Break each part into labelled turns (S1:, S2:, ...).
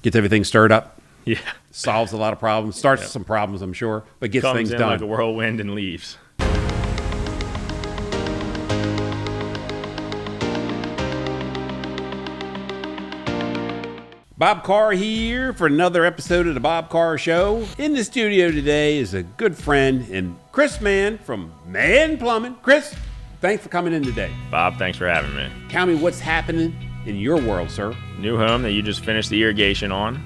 S1: Gets everything stirred up.
S2: Yeah.
S1: Solves a lot of problems. Starts some problems, I'm sure, but gets things
S2: Comes in
S1: done.
S2: like a whirlwind and leaves.
S1: Bob Carr here for another episode of the Bob Carr Show. In the studio today is a good friend and Chris Mann from Mahon Plumbing. Chris, thanks for coming in today.
S2: Bob, thanks for having me.
S1: Tell me what's happening in your world, sir.
S2: New home that you just finished the irrigation on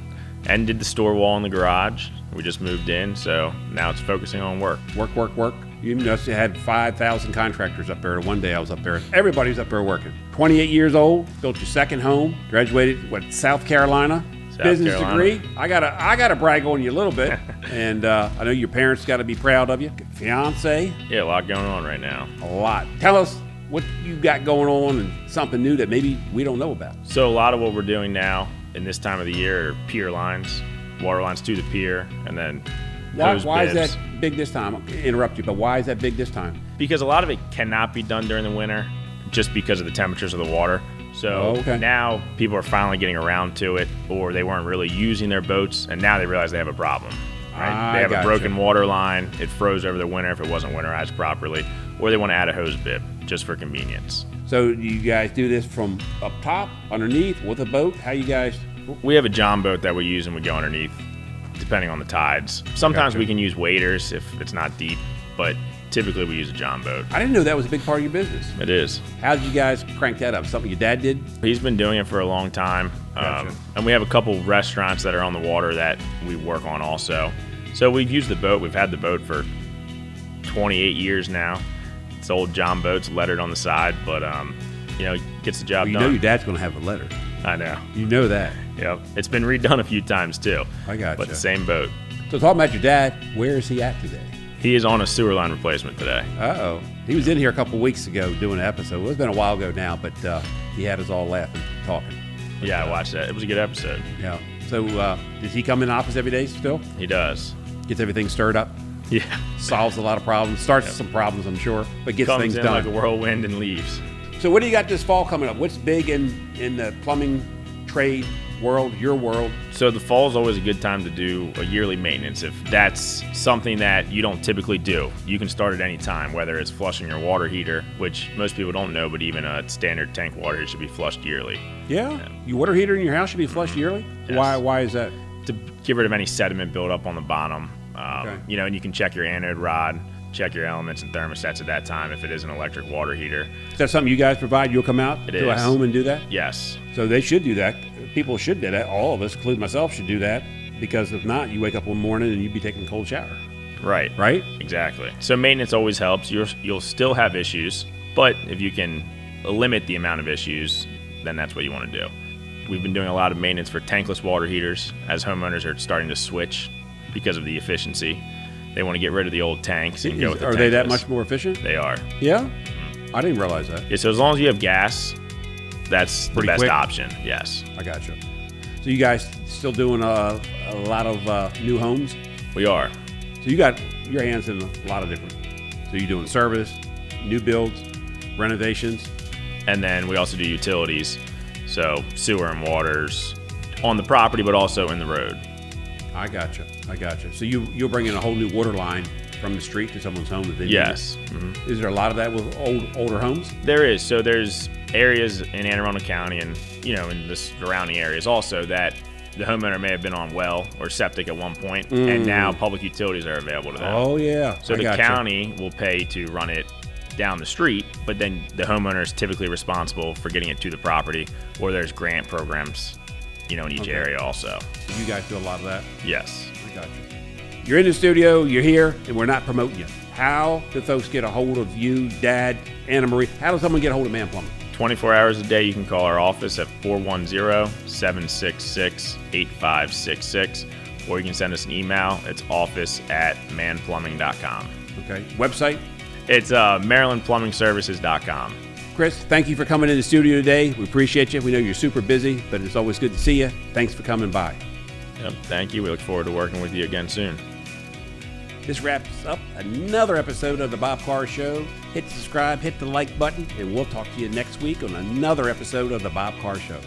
S2: and did the store wall in the garage. We just moved in, so now it's focusing on work.
S1: Work. You must have had 5,000 contractors up there. One day I was up there. Everybody's up there working. 28 years old, built your second home, graduated, South Carolina? Business degree. I gotta brag on you a little bit. And I know your parents got to be proud of you. Fiance.
S2: Yeah, a lot going on right now.
S1: A lot. Tell us what you got going on and something new that maybe we don't know about.
S2: So a lot of what we're doing now in this time of the year are pier lines, water lines to the pier, and then
S1: why is that big this time? I'll interrupt you, but why is that big this time?
S2: Because a lot of it cannot be done during the winter just because of the temperatures of the water. So now people are finally getting around to it, or they weren't really using their boats, and now they realize they have a problem. Right? They have a broken water line. It froze over the winter if it wasn't winterized properly, or they want to add a hose bib just for convenience.
S1: So you guys do this from up top, underneath, with a boat? How you guys?
S2: We have a john boat that we use and we go underneath, depending on the tides. Sometimes we can use waders if it's not deep, but typically we use a john boat.
S1: I didn't know that was a big part of your business.
S2: It is.
S1: How did you guys crank that up? Something your dad did?
S2: He's been doing it for a long time. And we have a couple restaurants that are on the water that we work on also. So we've used the boat. We've had the boat for 28 years now. It's old john boats lettered on the side, but gets the job done.
S1: You know your dad's going to have a letter.
S2: I know.
S1: You know that.
S2: Yep. It's been redone a few times too.
S1: I got you.
S2: But the same boat.
S1: So talking about your dad, where is he at today?
S2: He is on a sewer line replacement today.
S1: Uh-oh. He was in here a couple weeks ago doing an episode. Well, it's been a while ago now, but he had us all laughing, talking. But,
S2: yeah, I watched that. It was a good episode.
S1: Yeah. So does he come in the office every day still?
S2: He does.
S1: Gets everything stirred up?
S2: Yeah.
S1: Solves a lot of problems. Starts some problems, I'm sure, but gets things done.
S2: Comes in like a whirlwind and leaves.
S1: So what do you got this fall coming up? What's big in the plumbing trade world, your world?
S2: So the fall is always a good time to do a yearly maintenance. If that's something that you don't typically do, you can start at any time, whether it's flushing your water heater, which most people don't know, but even a standard tank water heater should be flushed yearly.
S1: Yeah? Your water heater in your house should be flushed yearly?
S2: Yes.
S1: Why is that?
S2: To get rid of any sediment buildup on the bottom. And you can check your anode rod, check your elements and thermostats at that time if it is an electric water heater.
S1: Is that something you guys provide? You'll come out to a home and do that?
S2: Yes.
S1: So they should do that. People should do that. All of us, including myself, should do that. Because if not, you wake up one morning and you'd be taking a cold shower.
S2: Right.
S1: Right?
S2: Exactly. So maintenance always helps. You'll still have issues, but if you can limit the amount of issues, then that's what you want to do. We've been doing a lot of maintenance for tankless water heaters as homeowners are starting to switch because of the efficiency. They want to get rid of the old tanks and go with the tankless.
S1: Are they that much more efficient?
S2: They are.
S1: Yeah? Mm-hmm. I didn't realize that.
S2: Yeah, so as long as you have gas, that's the best
S1: quick
S2: option. Yes.
S1: I got you. So you guys still doing a lot of new homes?
S2: We are.
S1: So you got your hands in a lot of different. So you're doing service, new builds, renovations.
S2: And then we also do utilities. So sewer and waters on the property, but also in the road.
S1: I got you. So you'll bring in a whole new water line from the street to someone's home that they
S2: Yes.
S1: need. Mm-hmm. Is there a lot of that with older homes?
S2: There is. So there's areas in Anne Arundel County and in the surrounding areas also that the homeowner may have been on well or septic at one point, and now public utilities are available to them.
S1: Oh yeah.
S2: So the county will pay to run it down the street, but then the homeowner is typically responsible for getting it to the property, or there's grant programs in each area also.
S1: So you guys do a lot of that?
S2: Yes.
S1: I got you. You're in the studio, you're here, and we're not promoting you. How do folks get a hold of you, Dad, Anna Marie? How does someone get a hold of Mahon Plumbing?
S2: 24 hours a day, you can call our office at 410-766-8566, or you can send us an email. It's office@mahonplumbing.com.
S1: Okay. Website?
S2: It's marylandplumbingservices.com.
S1: Chris, thank you for coming in the studio today. We appreciate you. We know you're super busy, but it's always good to see you. Thanks for coming by.
S2: Yep, thank you. We look forward to working with you again soon.
S1: This wraps up another episode of the Bob Carr Show. Hit subscribe, hit the like button, and we'll talk to you next week on another episode of the Bob Carr Show.